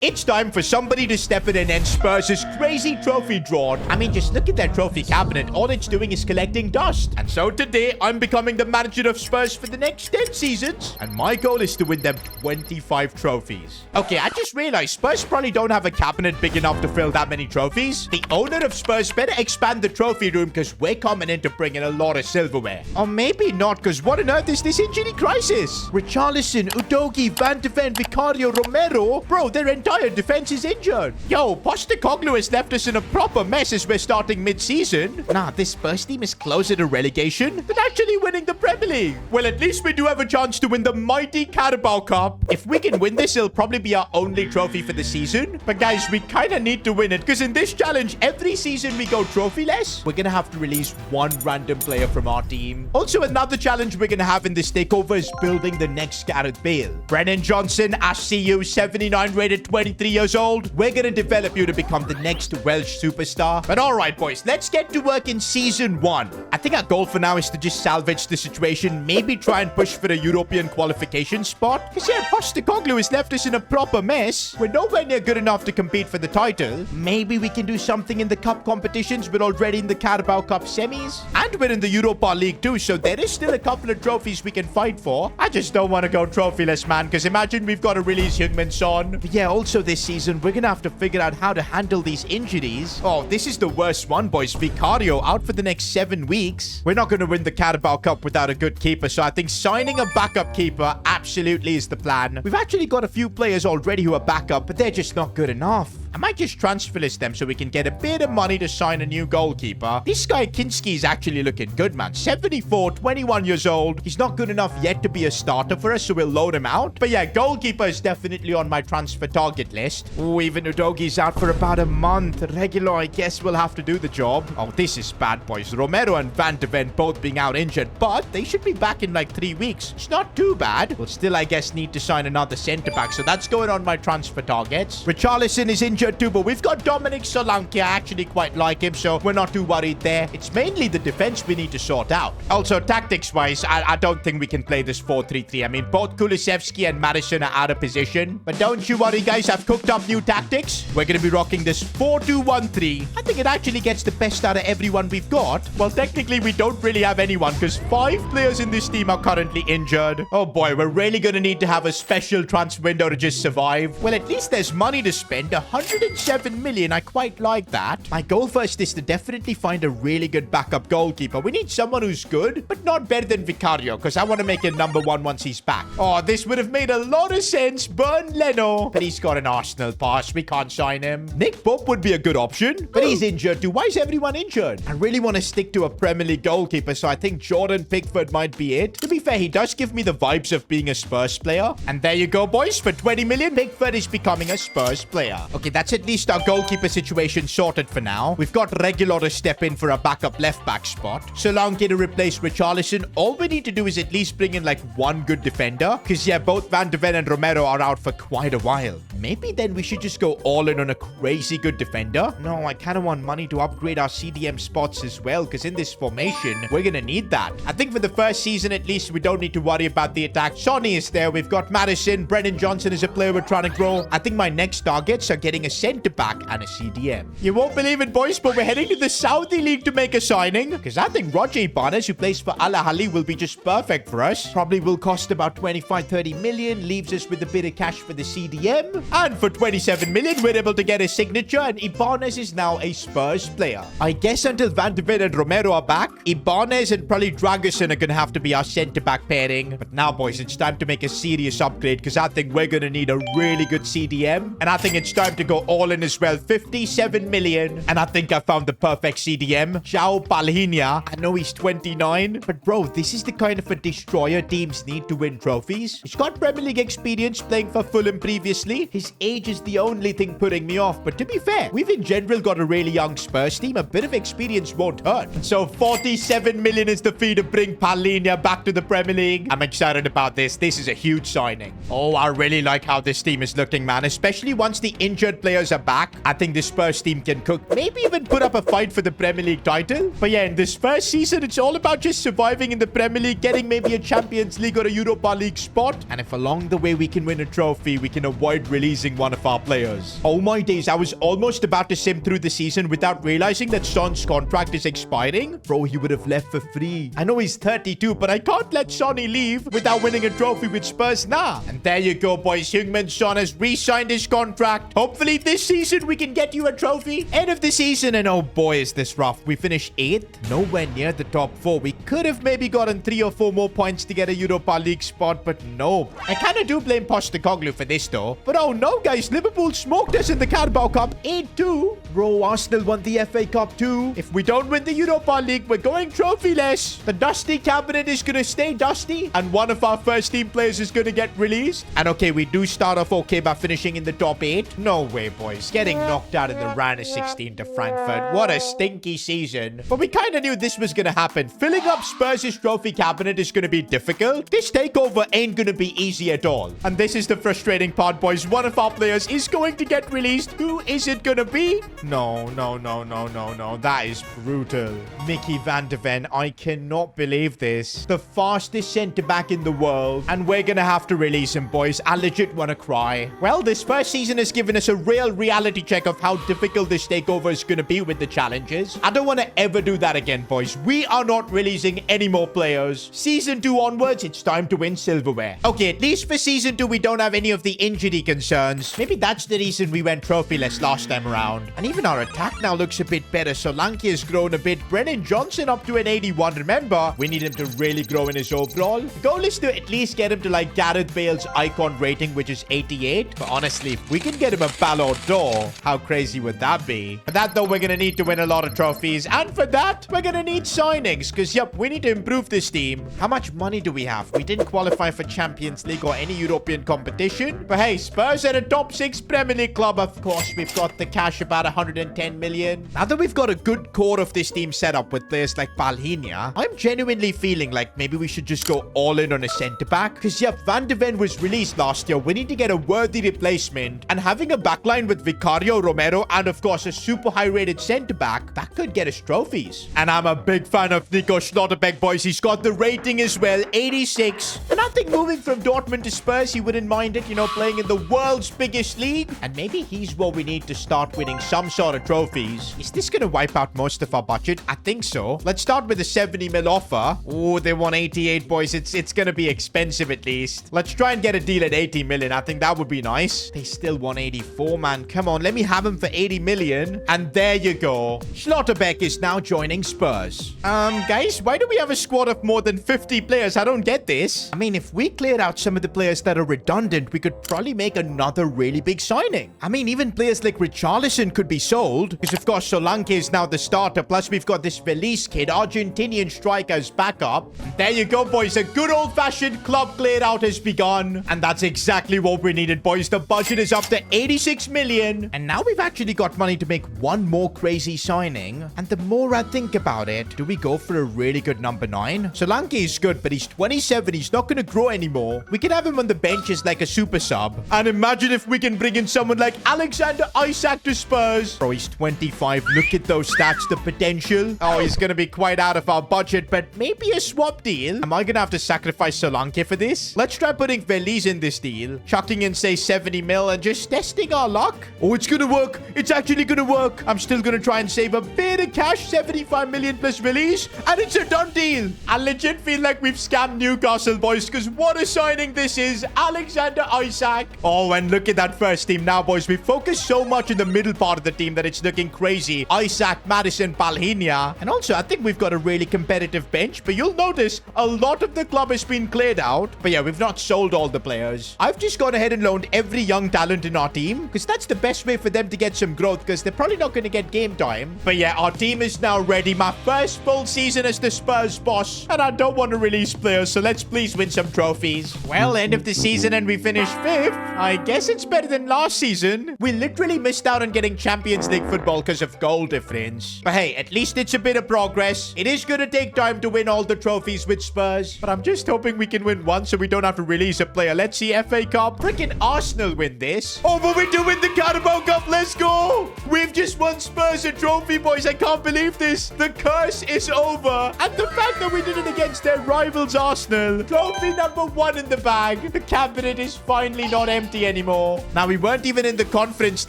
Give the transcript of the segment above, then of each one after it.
It's time for somebody to step in and end Spurs' crazy trophy drawn. I mean, just look at their trophy cabinet. All it's doing is collecting dust. And so today, I'm becoming the manager of Spurs for the next 10 seasons. And my goal is to win them 25 trophies. Okay, I just realized Spurs probably don't have a cabinet big enough to fill that many trophies. The owner of Spurs better expand the trophy room because we're coming in to bring in a lot of silverware. Or maybe not, because what on earth is this injury crisis? Richarlison, Udogie, Van de Ven, Vicario, Romero. Bro, their entire defense is injured. Yo, Postecoglou has left us in a proper mess as we're starting mid-season. Nah, this Spurs team is closer to relegation than actually winning the Premier League. Well, at least we do have a chance to win the mighty Carabao Cup. If we can win this, it'll probably be our only trophy for the season. But guys, we kind of need to win it because in this challenge, every season we go trophyless. We're going to have to release one random player from our team. Also, another challenge we're going to have in this takeover is building the next Gareth Bale. Brennan Johnson, SCU, 79 rated, 23 years old. We're going to develop you to become the next Welsh superstar. But all right, boys, let's get to work in season 1. I think our goal for now is to just salvage the situation, maybe try and push for a European qualification spot. Because yeah, Postecoglou has left us in a proper mess. We're nowhere near good enough to compete for the title. Maybe we can do something in the cup competitions. We're already in the Carabao Cup semis. And we're in the Europa League too, so there is still a couple of trophies we can fight for. I just don't want to go trophyless, man, because imagine we've got to release Heung-min Son. But yeah, also this season, we're going to have to figure out how to handle these injuries. Oh, this is the worst one, boys. Vicario out for the next 7 weeks. We're not going to win the Carabao Cup without a good keeper, so I think signing a backup keeper absolutely is the plan. We've actually got a few players already who are backup, but they're just not good enough. I might just transfer list them so we can get a bit of money to sign a new goalkeeper. This guy Kinski is actually looking good, man. 74, 21 years old. He's not good enough yet to be a starter for us, so we'll load him out. But yeah, goalkeeper is definitely on my transfer target list. Oh, even Udogie's out for about a month. Regular, I guess, will have to do the job. Oh, this is bad, boys. Romero and Van de Ven both being out injured, but they should be back in like 3 weeks. It's not too bad. We'll still, I guess, need to sign another centre-back, so that's going on my transfer targets. Richarlison is injured too, but we've got Dominic Solanke. I actually quite like him, so we're not too worried there. It's mainly the defense we need to sort out. Also, tactics-wise, I don't think we can play this 4-3-3. I mean, both Kulusevski and Madison are out of position, but don't you worry, guys. I've cooked up new tactics. We're going to be rocking this 4-2-1-3. I think it actually gets the best out of everyone we've got. Well, technically, we don't really have anyone because 5 players in this team are currently injured. Oh boy, we're really going to need to have a special transfer window to just survive. Well, at least there's money to spend. 107 million. I quite like that. My goal first is to definitely find a really good backup goalkeeper. We need someone who's good, but not better than Vicario, because I want to make it number 1 once he's back. Oh, this would have made a lot of sense. Burn Leno. But he's got an Arsenal pass. We can't sign him. Nick Pope would be a good option, but he's injured too. Why is everyone injured? I really want to stick to a Premier League goalkeeper, so I think Jordan Pickford might be it. To be fair, he does give me the vibes of being a Spurs player. And there you go, boys. For 20 million, Pickford is becoming a Spurs player. Okay, that's at least our goalkeeper situation sorted for now. We've got Regular to step in for a backup left-back spot. Solanke to replace Richarlison. All we need to do is at least bring in like one good defender. Because yeah, both Van de Ven and Romero are out for quite a while. Maybe then we should just go all in on a crazy good defender. No, I kind of want money to upgrade our CDM spots as well, because in this formation, we're going to need that. I think for the first season, at least, we don't need to worry about the attack. Sonny is there. We've got Madison. Brennan Johnson is a player we're trying to grow. I think my next targets are getting a centre-back and a CDM. You won't believe it, boys, but we're heading to the Saudi League to make a signing, because I think Roger Ibanez, who plays for Al Ahly, will be just perfect for us. Probably will cost about 25-30 million, leaves us with a bit of cash for the CDM. And for 27 million, we're able to get a signature, and Ibanez is now a Spurs player. I guess until Van de Ven and Romero are back, Ibanez and probably Dragusin are going to have to be our centre-back pairing. But now, boys, it's time to make a serious upgrade, because I think we're going to need a really good CDM. And I think it's time to go all in as well. 57 million. And I think I found the perfect CDM. João Palhinha. I know he's 29. But bro, this is the kind of a destroyer teams need to win trophies. He's got Premier League experience playing for Fulham previously. His age is the only thing putting me off. But to be fair, we've in general got a really young Spurs team. A bit of experience won't hurt. So 47 million is the fee to bring Palhinha back to the Premier League. I'm excited about this. This is a huge signing. Oh, I really like how this team is looking, man. Especially once the injured players are back. I think the Spurs team can cook. Maybe even put up a fight for the Premier League title. But yeah, in this first season, it's all about just surviving in the Premier League, getting maybe a Champions League or a Europa League spot. And if along the way we can win a trophy, we can avoid release releasing one of our players. Oh my days, I was almost about to sim through the season without realizing that Son's contract is expiring. Bro, he would have left for free. I know he's 32, but I can't let Sonny leave without winning a trophy with Spurs now. And there you go, boys. Heung-min Son has re-signed his contract. Hopefully this season we can get you a trophy. End of the season, and oh boy, is this rough. We finished 8th, nowhere near the top 4. We could have maybe gotten 3 or 4 more points to get a Europa League spot, but no. I kind of do blame Postecoglou for this though. But oh no, guys, Liverpool smoked us in the Carabao Cup 8-2. Bro, Arsenal won the FA Cup too. If we don't win the Europa League, we're going trophyless. The dusty cabinet is going to stay dusty, and one of our first team players is going to get released. And okay, we do start off okay by finishing in the top 8. No way, boys. Getting knocked out in the round of 16 to Frankfurt. What a stinky season. But we kind of knew this was going to happen. Filling up Spurs' trophy cabinet is going to be difficult. This takeover ain't going to be easy at all. And this is the frustrating part, boys. One of our players is going to get released. Who is it going to be? No. That is brutal. Mickey van de Ven. I cannot believe this. The fastest centre-back in the world. And we're going to have to release him, boys. I legit want to cry. Well, this first season has given us a real reality check of how difficult this takeover is going to be with the challenges. I don't want to ever do that again, boys. We are not releasing any more players. Season 2 onwards, it's time to win silverware. Okay, at least for Season 2, we don't have any of the injury concerns. Maybe that's the reason we went trophyless last time around. And even our attack now looks a bit better. Solanke has grown a bit. Brennan Johnson up to an 81. Remember, we need him to really grow in his overall. The goal is to at least get him to like Gareth Bale's icon rating, which is 88. But honestly, if we can get him a Ballon d'Or, how crazy would that be? For that though, we're going to need to win a lot of trophies. And for that, we're going to need signings. Because yep, we need to improve this team. How much money do we have? We didn't qualify for Champions League or any European competition. But hey, Spurs are a top 6 Premier League club. Of course, we've got the cash, about 110 million. Now that we've got a good core of this team set up with players like Palhinha, I'm genuinely feeling like maybe we should just go all in on a centre-back. Because yep, Van de Ven was released last year. We need to get a worthy replacement. And having a backline with Vicario, Romero, and of course a super high-rated centre-back, that could get us trophies. And I'm a big fan of Nico Schlotterbeck, boys. He's got the rating as well, 86. And I think moving from Dortmund to Spurs, he wouldn't mind it, you know, playing in the world's biggest league. And maybe he's what we need to start winning some sort of trophies. Is this going to wipe out most of our budget? I think so. Let's start with a 70 mil offer. Oh, they want 88, boys. It's going to be expensive at least. Let's try and get a deal at 80 million. I think that would be nice. They still want 84, man. Come on, let me have him for 80 million. And there you go. Schlotterbeck is now joining Spurs. Guys, why do we have a squad of more than 50 players? I don't get this. I mean, if we cleared out some of the players that are redundant, we could probably make another really big signing. I mean, even players like Richarlison could be sold. Because, of course, Solanke is now the starter. Plus, we've got this Felice kid, Argentinian striker as backup. There you go, boys. A good old-fashioned club cleared out has begun. And that's exactly what we needed, boys. The budget is up to 86 million. And now we've actually got money to make one more crazy signing. And the more I think about it, do we go for a really good number 9? Solanke is good, but he's 27. He's not going to grow anymore. We can have him on the bench as like a super sub. And imagine if we can bring in someone like Alexander ISAK to Spurs. Bro, he's 25. Look at those stats, the potential. Oh, he's going to be quite out of our budget, but maybe a swap deal. Am I going to have to sacrifice Solanke for this? Let's try putting Feliz in this deal. Chucking in, say, 70 mil and just testing our luck. Oh, it's going to work. It's actually going to work. I'm still going to try and save a bit of cash, 75 million plus Feliz, and it's a done deal. I legit feel like we've scammed Newcastle, boys, because what a signing this is. Alexander ISAK. Oh, and look at that first team now, boys. We focus so much in the middle part of the team that it's looking crazy. ISAK, Madison, Palhinha. And also, I think we've got a really competitive bench, but you'll notice a lot of the club has been cleared out. But yeah, we've not sold all the players. I've just gone ahead and loaned every young talent in our team, because that's the best way for them to get some growth, because they're probably not going to get game time. But yeah, our team is now ready. My first full season as the Spurs boss, and I don't want to release players, so let's please win some trophies. Well, end of the season and we finished 5th. I guess it's better than last season. We literally missed out on getting Champions League football because of goal difference. But hey, at least it's a bit of progress. It is going to take time to win all the trophies with Spurs, but I'm just hoping we can win one so we don't have to release a player. Let's see, FA Cup. Freaking Arsenal win this. Oh, but we do win the Carabao Cup. Let's go. We've just won Spurs a trophy, boys. I can't believe this. The curse is over. And the fact that we did it against their rivals, Arsenal. Trophy number 1 in the bag. The cabinet is finally not empty anymore. Now, we weren't even in the Conference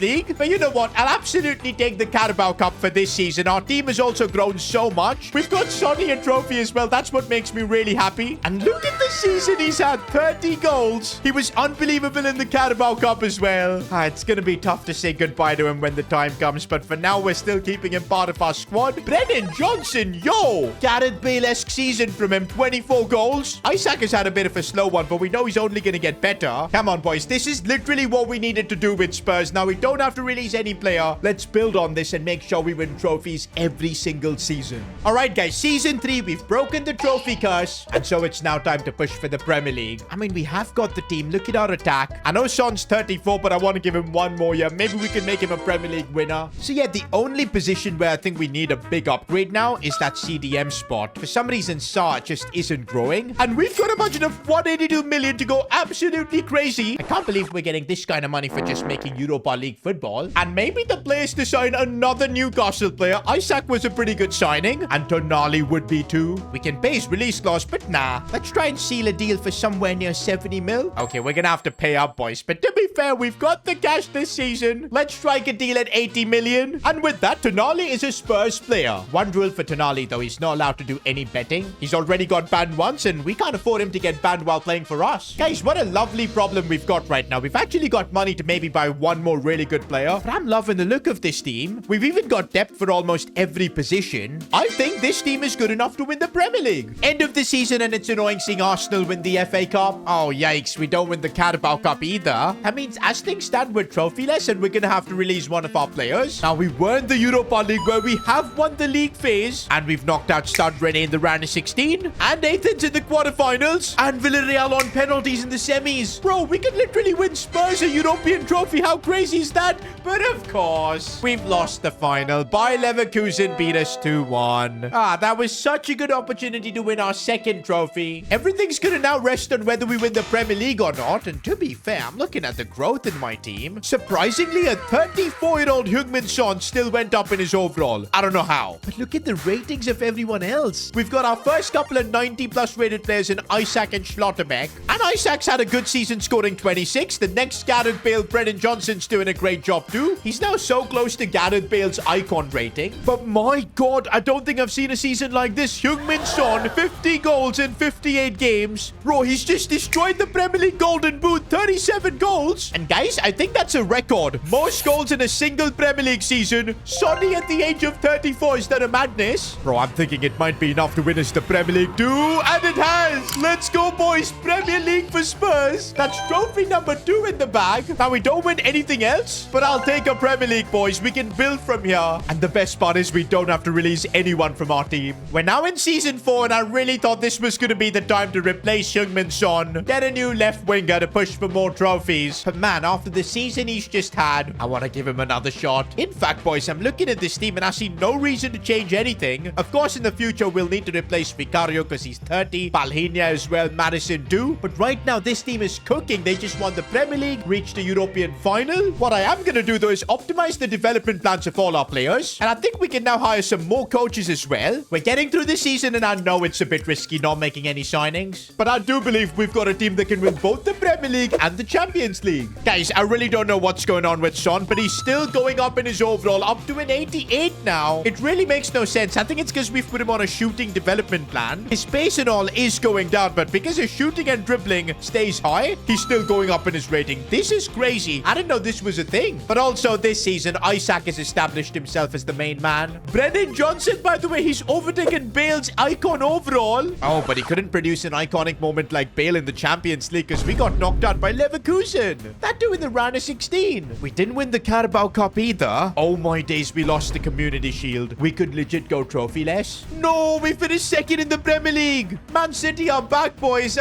League. But you know what? I'll absolutely take the Carabao Cup for this season. Our team has also grown so much. We've got Sonny a trophy as well. That's what makes me really happy. And look at the season he's had. 30 goals. He was unbelievable in the Carabao Cup as well. It's going to be tough to say goodbye to him when the time comes. But for now, we're still keeping him part of our squad. Brennan Johnson, yo! Gareth Bale-esque season from him. 24 goals. ISAK has had a bit of a slow one, but we know he's only going to get better. Come on, boys. This is literally what we needed to do with Spurs. Now, we don't have to release any player. Let's build on this and make sure we win trophies every single season. All right, guys. Season 3, we've broken the trophy curse. And so it's now time to push for the Premier League. I mean, we have got the team. Look at our attack. I know Son's 34, but I want to give him one more year. Maybe we can make him a Premier League winner. So yeah, the only position where I think we need a big upgrade now is that CDM spot. For some reason, Sa just isn't growing. And we've got a budget of 182 million to go absolutely crazy. I can't believe we're getting this kind of money for just making Europa League football. And maybe the place to sign another Newcastle player. ISAK was a pretty good signing. And Tonali would be too. We can pay his release clause, but nah. Let's try and seal a deal for somewhere near 70 mil. Okay, we're gonna have to pay up, boys. But to be fair, we've got the cash this season. Let's strike a deal at 80 million. And with that, Tonali is a Spurs player. One rule for Tonali, though, he's not allowed to do any betting. He's already got banned once, and we can't afford him to get banned while playing for us. Guys, what a lovely problem we've got right now. We've actually got money to maybe buy one more really good player. But I'm loving the look of this team. We've even got depth for almost every position. I think this team is good enough to win the Premier League. End of the season, and it's annoying seeing Arsenal win the FA Cup. Oh, yikes. We don't win the Carabao Cup either. That means as things stand, we're trophyless, and we're going to have to release one of our players. Now, we were in the Europa League, where we have won the league phase, and we've knocked out Stade Rennais in the round of 16, and Athens in the quarterfinals, and Villarreal on penalties in the semis. Bro, we could literally win Spurs a European trophy. How crazy is that? But of course, we've lost the final. Bayer Leverkusen beat us 2-1. That was such a good opportunity to win our second trophy. Everything's going to now rest on whether we win the Premier League or not. And to be fair, I'm looking at the growth in my team. Surprisingly, a 34-year-old Heung-min Son still went up in his overall. I don't know how. But look at the ratings of everyone else. We've got our first couple of 90-plus rated players in ISAK and Schlotterbeck. And ISAK's had a good season scoring 26. The next Gareth Bale, Brennan Johnson's doing a great job too. He's now so close to Gareth Bale's icon rating. But my God, I don't think I've seen a season like this. Heung-min Son, 50 goals in 58 games. Bro, he's just destroyed the Premier League Golden Boot. 37 goals. And guys, I think that's a record. Most goals in a single Premier League season. Sonny at the age of 34. Is that a madness? Bro, I'm thinking it might be enough to win us the Premier League too. And it has. Let's go, boys. Premier League for Spurs. That's trophy number 2 in the bag. Now, we don't win anything else, but I'll take a Premier League, boys. We can build from here. And the best part is we don't have to release anyone from our team. We're now in season 4, and I really thought this was going to be the time to replace Heung-min Son. Get a new left winger to push for more trophies. But man, after the season he's just had, I want to give him another shot. In fact, boys, I'm looking at this team and I see no reason to change anything. Of course, in the future, we'll need to replace Vicario because he's 30. Palhinha as well, Madison too. But right now, this team is cooking. They just won the Premier League, reached the European final. What I am going to do, though, is optimize the development plans of all our players. And I think we can now hire some more coaches as well. We're getting through the season, and I know it's a bit risky not making any signings. But I do believe we've got a team that can win both the Premier League and the Champions League. Guys, I really don't know what's going on with Son, but he's still going up in his overall, up to an 88 now. It really makes no sense. I think it's because we've put him on a shooting development plan. His pace and all is going down, but because his shooting and dribbling stays high, he's still going up in his rating. This is crazy. I didn't know this was a thing. But also this season, ISAK has established himself as the main man. Brennan Johnson, by the way, he's overtaken Bale's icon overall. Oh, but he couldn't produce an iconic moment like Bale in the Champions League because we got knocked out by Leverkusen. That too in the round of 16. We didn't win the Carabao Cup either. Oh my days, we lost the Community Shield. We could legit go trophyless. No, we finished second in the Premier League. Man City are back, boys.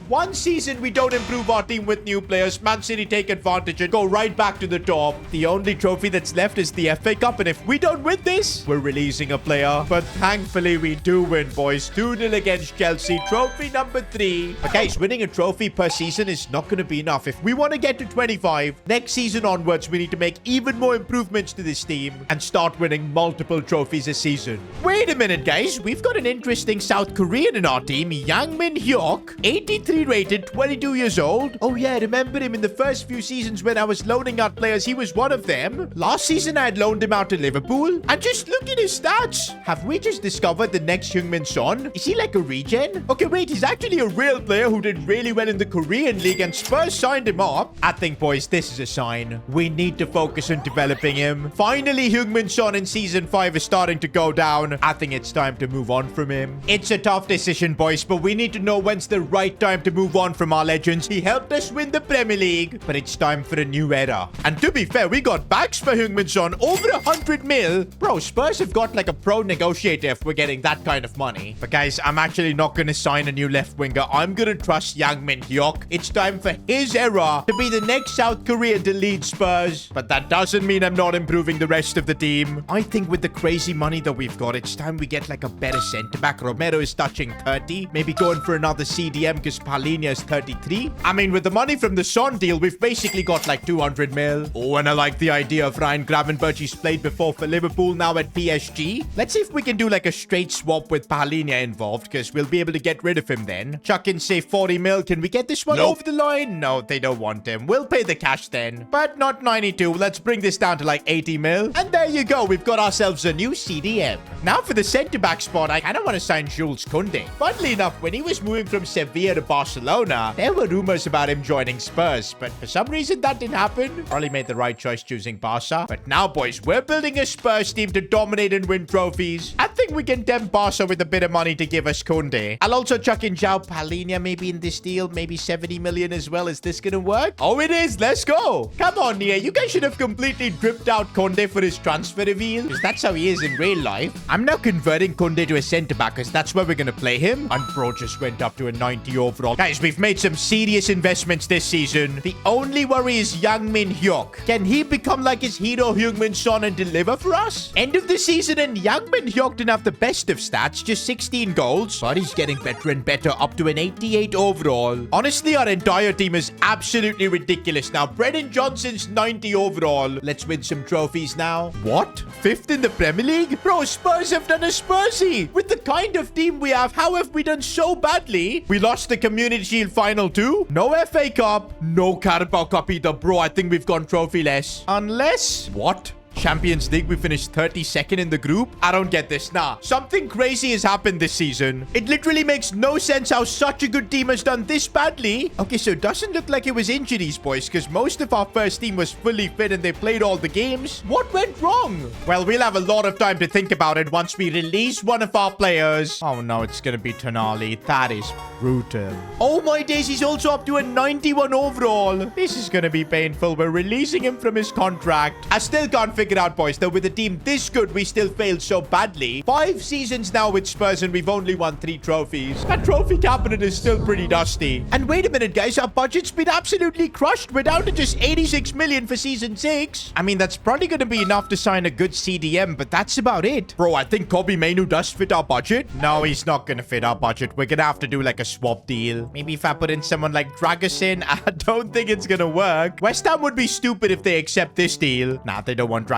One season we don't improve our team with new players. Man City take advantage and go right back to the top. The only trophy that's left is the FA Cup, and if we don't win this, we're releasing a player. either. But thankfully, we do win, boys. 2-0 against Chelsea. Trophy number 3. But guys, winning a trophy per season is not going to be enough. If we want to get to 25, next season onwards, we need to make even more improvements to this team and start winning multiple trophies a season. Wait a minute, guys. We've got an interesting South Korean in our team, Yang Min Hyuk, 83 rated, 22 years old. Oh yeah, I remember him in the first few seasons when I was loaning out players. He was one of them. Last season, I had loaned him out to Liverpool. And just look at his stats. Have we just discovered the next Heung-min Son? Is he like a regen? Okay, wait, he's actually a real player who did really well in the Korean League and Spurs signed him up. I think, boys, this is a sign. We need to focus on developing him. Finally, Heung-min Son in Season 5 is starting to go down. I think it's time to move on from him. It's a tough decision, boys, but we need to know when's the right time to move on from our legends. He helped us win the Premier League, but it's time for a new era. And to be fair, we got backs for Heung-min Son, over 100 mil. Bro, Spurs have got like a pro negotiator if we're getting that kind of money. But guys, I'm actually not going to sign a new left winger. I'm going to trust Yang Min Hyuk. It's time for his era to be the next South Korean to lead Spurs. But that doesn't mean I'm not improving the rest of the team. I think with the crazy money that we've got, it's time we get like a better centre-back. Romero is touching 30. Maybe going for another CDM because Palhinha is 33. I mean, with the money from the Son deal, we've basically got like 200 mil. Oh, and I like the idea of Ryan Gravenberch. He's played before for Liverpool, now at PSG. Let's see if we can do like a straight swap with Palhinha involved because we'll be able to get rid of him then. Chuck in, say, 40 mil. Can we get this one over the line? No, they don't want him. We'll pay the cash then. But not 92. Let's bring this down to like 80 mil. And there you go. We've got ourselves a new CDM. Now for the centre-back spot, I kind of want to sign Jules Koundé. Funnily enough, when he was moving from Sevilla to Barcelona, there were rumors about him joining Spurs. But for some reason, that didn't happen. Probably made the right choice choosing Barca. But now, boys, we're building a Spurs team to dominate and win trophies. I think we can tempt Barca with a bit of money to give us Koundé. I'll also chuck in João Palhinha maybe in this deal. Maybe 70 million as well. Is this gonna work? Oh, it is. Let's go. Come on, Nia. You guys should have completely dripped out Koundé for his transfer reveal. Because that's how he is in real life. I'm now converting Koundé to a centre-back because that's where we're gonna play him. And bro just went up to a 90 overall. Guys, we've made some serious investments this season. The only worry is Yang Min Hyuk. Can he become like his hero Heung-min Son and deliver for us? End of the season and Yang Min Hyuk didn't have the best of stats, just 16 goals. But he's getting better and better, up to an 88 overall. Honestly, our entire team is absolutely ridiculous now. Brennan Johnson's 90 overall. Let's win some trophies now. What? 5th in the Premier League? Bro, Spurs have done a Spursy. With the kind of team we have, how have we done so badly? We lost the Community Shield final too. No FA Cup. No Carabao Cup either. Bro, I think we've gone trophyless. Unless... What? Champions League, we finished 32nd in the group. I don't get this. Nah, something crazy has happened this season. It literally makes no sense how such a good team has done this badly. Okay, so it doesn't look like it was injuries, boys, because most of our first team was fully fit and they played all the games. What went wrong? Well, we'll have a lot of time to think about it once we release one of our players. Oh no, it's gonna be Tonali. That is brutal. Oh my days, he's also up to a 91 overall. This is gonna be painful. We're releasing him from his contract. I still can't figure it out, boys, though with a team this good we still failed so badly. 5 seasons now with Spurs and we've only won 3 trophies. That trophy cabinet is still pretty dusty. And wait a minute, guys, our budget's been absolutely crushed. We're down to just 86 million for season 6. I mean, that's probably gonna be enough to sign a good CDM, but that's about it. Bro, I think Kobe Mainoo does fit our budget. No, he's not gonna fit our budget. We're gonna have to do like a swap deal. Maybe if I put in someone like Dragusin. I don't think it's gonna work. West Ham would be stupid if they accept this deal. Nah, they don't want Dragusin.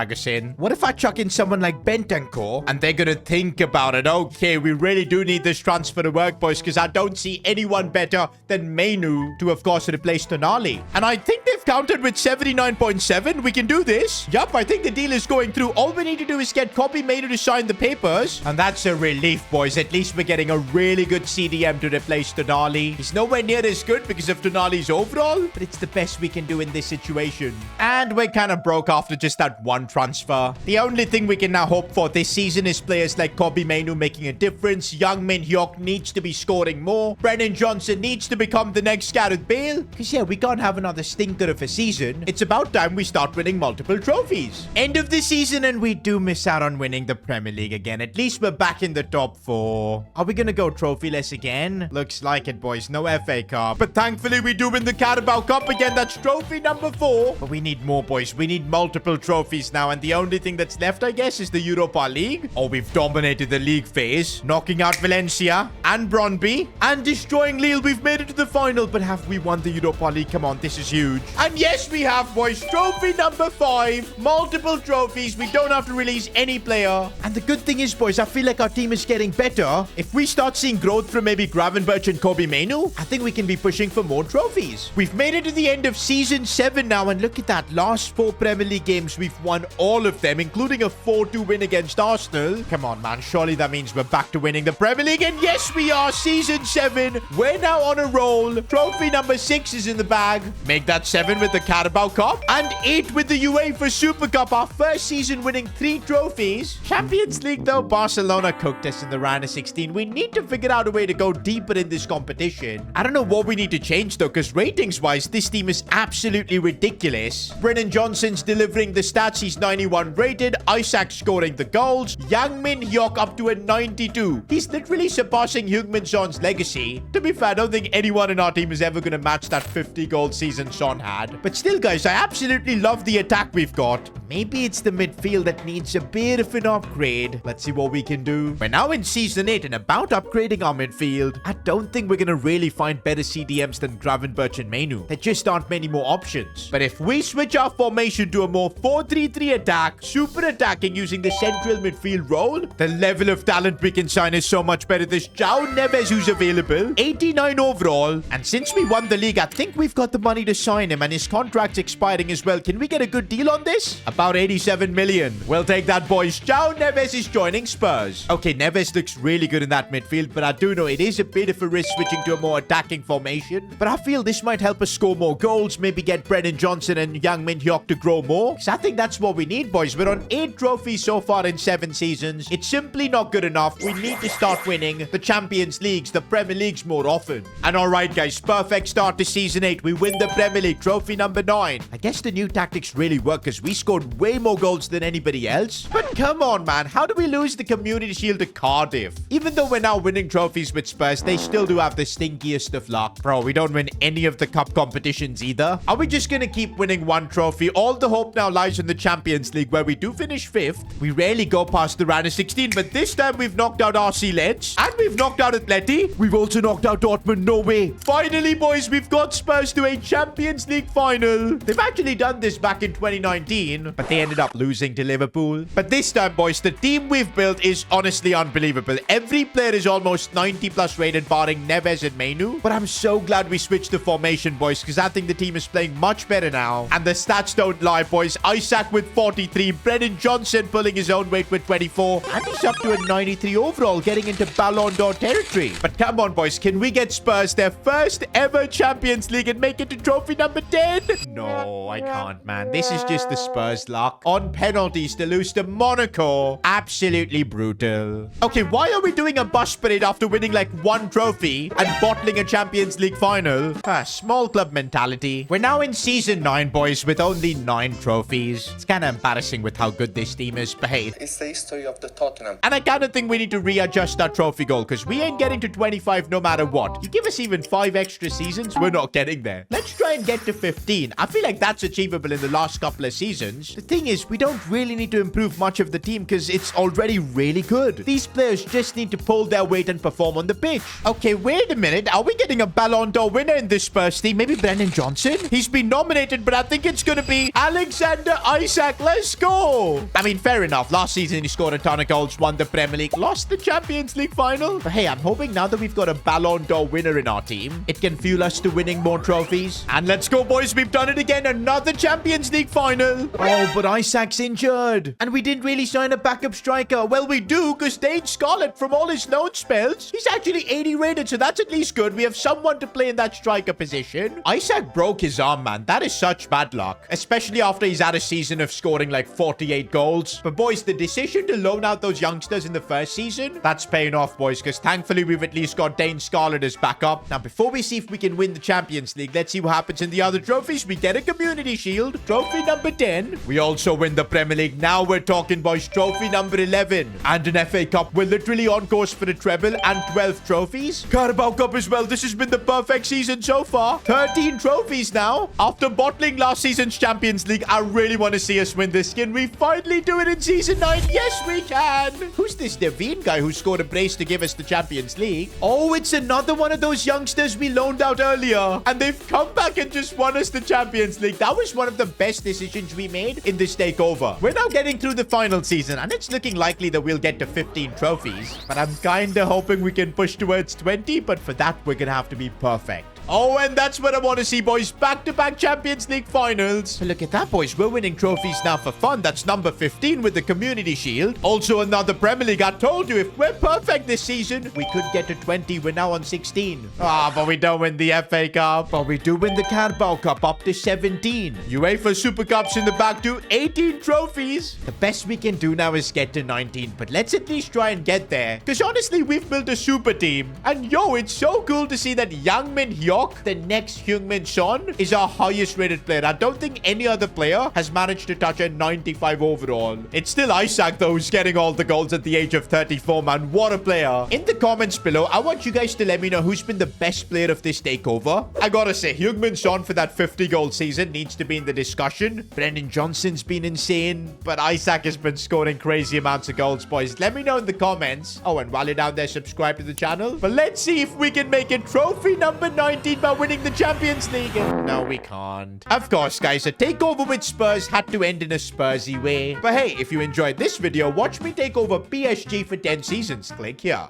What if I chuck in someone like Bentancur and they're gonna think about it? Okay, we really do need this transfer to work, boys, because I don't see anyone better than Mainoo to, of course, replace Tonali. And I think they've countered with 79.7. We can do this. Yup, I think the deal is going through. All we need to do is get Kobe Mainoo to sign the papers. And that's a relief, boys. At least we're getting a really good CDM to replace Tonali. He's nowhere near as good because of Tonali's overall, but it's the best we can do in this situation. And we're kind of broke after just that one transfer. The only thing we can now hope for this season is players like Kobe Mainoo making a difference. Yang Min Hyuk needs to be scoring more. Brennan Johnson needs to become the next Gareth Bale. Because yeah, we can't have another stinker of a season. It's about time we start winning multiple trophies. End of the season and we do miss out on winning the Premier League again. At least we're back in the top 4. Are we gonna go trophyless again? Looks like it, boys. No FA Cup. But thankfully we do win the Carabao Cup again. That's trophy number 4. But we need more, boys. We need multiple trophies now. now, and the only thing that's left, I guess, is the Europa League. Oh, we've dominated the league phase, knocking out Valencia and Brøndby and destroying Lille. We've made it to the final, but have we won the Europa League? Come on, this is huge. And yes, we have, boys. Trophy number 5. Multiple trophies. We don't have to release any player. And the good thing is, boys, I feel like our team is getting better. If we start seeing growth from maybe Gravenberch and Kobe Mainu, I think we can be pushing for more trophies. We've made it to the end of season 7 now, and look at that. Last 4 Premier League games, we've won all of them, including a 4-2 win against Arsenal. Come on, man. Surely that means we're back to winning the Premier League. And yes, we are. Season 7. We're now on a roll. Trophy number 6 is in the bag. Make that 7 with the Carabao Cup and 8 with the UEFA Super Cup. Our first season winning 3 trophies. Champions League, though, Barcelona cooked us in the round of 16. We need to figure out a way to go deeper in this competition. I don't know what we need to change, though, because ratings-wise, this team is absolutely ridiculous. Brennan Johnson's delivering the stats. He's 91 rated. ISAK scoring the goals. Yang Min Hyuk up to a 92. He's literally surpassing Heung-min Son's legacy. To be fair, I don't think anyone in our team is ever going to match that 50-goal season Son had. But still, guys, I absolutely love the attack we've got. Maybe it's the midfield that needs a bit of an upgrade. Let's see what we can do. We're now in season 8 and about upgrading our midfield. I don't think we're going to really find better CDMs than Gravenberch and Mainu. There just aren't many more options. But if we switch our formation to a more 4-3-3 attack, super attacking using the central midfield role, the level of talent we can sign is so much better. There's João Neves who's available, 89 overall. And since we won the league, I think we've got the money to sign him, and his contract's expiring as well. Can we get a good deal on this? About 87 million. We'll take that, boys. João Neves is joining Spurs. Okay, Neves looks really good in that midfield, but I do know it is a bit of a risk switching to a more attacking formation. But I feel this might help us score more goals, maybe get Brennan Johnson and Yang Min Hyuk to grow more. Because I think that's what we need, boys. We're on 8 trophies so far in 7 seasons. It's simply not good enough. We need to start winning the Champions Leagues, the Premier Leagues more often. And alright, guys, perfect start to season 8. We win the Premier League, trophy number 9. I guess the new tactics really work because we scored way more goals than anybody else. But come on, man. How do we lose the Community Shield to Cardiff? Even though we're now winning trophies with Spurs, they still do have the stinkiest of luck. Bro, we don't win any of the cup competitions either. Are we just gonna keep winning one trophy? All the hope now lies in the Champions League, where we do finish 5th. We rarely go past the round of 16, but this time we've knocked out RC Lens and we've knocked out Atleti. We've also knocked out Dortmund. No way. Finally, boys, we've got Spurs to a Champions League final. They've actually done this back in 2019, but they ended up losing to Liverpool. But this time, boys, the team we've built is honestly unbelievable. Every player is almost 90+ rated, barring Neves and Mainu. But I'm so glad we switched the formation, boys, because I think the team is playing much better now. And the stats don't lie, boys. ISAK with 43, Brennan Johnson pulling his own weight with 24, and he's up to a 93 overall, getting into Ballon d'Or territory. But come on, boys, can we get Spurs their first ever Champions League and make it to trophy number 10? No, I can't, man. This is just the Spurs luck. On penalties to lose to Monaco. Absolutely brutal. Okay, why are we doing a bus parade after winning like 1 trophy and bottling a Champions League final? Small club mentality. We're now in season 9, boys, with only 9 trophies. It's kind of embarrassing with how good this team is, but hey. It's the history of the Tottenham. And I kind of think we need to readjust our trophy goal, because we ain't getting to 25 no matter what. You give us even 5 extra seasons, we're not getting there. Let's try and get to 15. I feel like that's achievable in the last couple of seasons. The thing is, we don't really need to improve much of the team because it's already really good. These players just need to pull their weight and perform on the pitch. Okay, wait a minute. Are we getting a Ballon d'Or winner in this Spurs team? Maybe Brennan Johnson? He's been nominated, but I think it's going to be Alexander ISAK. Let's go. I mean, fair enough. Last season, he scored a ton of goals, won the Premier League, lost the Champions League final. But hey, I'm hoping now that we've got a Ballon d'Or winner in our team, it can fuel us to winning more trophies. And let's go, boys. We've done it again. Another Champions League final. Oh, but ISAK's injured. And we didn't really sign a backup striker. Well, we do, because Dane Scarlett, from all his loan spells, he's actually 80 rated, so that's at least good. We have someone to play in that striker position. ISAK broke his arm, man. That is such bad luck, especially after he's had a season of scoring like 48 goals. But boys, the decision to loan out those youngsters in the first season, that's paying off, boys, because thankfully we've at least got Dane Scarlett as backup. Now, before we see if we can win the Champions League, let's see what happens in the other trophies. We get a Community Shield, trophy number 10. We also win the Premier League. Now we're talking, boys, trophy number 11. And an FA Cup. We're literally on course for the treble and 12 trophies. Carabao Cup as well. This has been the perfect season so far. 13 trophies now. After bottling last season's Champions League, I really want to see see us win this. Can we finally do it in Season 9? Yes, we can. Who's this Devine guy who scored a brace to give us the Champions League? Oh, it's another one of those youngsters we loaned out earlier. And they've come back and just won us the Champions League. That was one of the best decisions we made in this takeover. We're now getting through the final season, and it's looking likely that we'll get to 15 trophies. But I'm kind of hoping we can push towards 20, but for that, we're going to have to be perfect. Oh, and that's what I want to see, boys. Back-to-back Champions League finals. Look at that, boys. We're winning trophies now for fun. That's number 15 with the Community Shield. Also, another Premier League. I told you, if we're perfect this season, we could get to 20. We're now on 16. But we don't win the FA Cup. But we do win the Carabao Cup up to 17. UEFA Super Cups in the back to 18 trophies. The best we can do now is get to 19. But let's at least try and get there. Because honestly, we've built a super team. And yo, it's so cool to see that Youngmin Hyok, the next Heung-min Son, is our highest rated player. I don't think any other player has managed to touch a 95 overall. It's still ISAK though, who's getting all the goals at the age of 34, man. What a player. In the comments below, I want you guys to let me know who's been the best player of this takeover. I gotta say, Heung-min Son for that 50 goal season needs to be in the discussion. Brendan Johnson's been insane, but ISAK has been scoring crazy amounts of goals, boys. Let me know in the comments. Oh, and while you're down there, subscribe to the channel. But let's see if we can make it trophy number 19 by winning the Champions League. No, we can't. Of course, guys, a takeover with Spurs had to end in a Spursy way. But hey, if you enjoyed this video, watch me take over PSG for 10 seasons. Click here.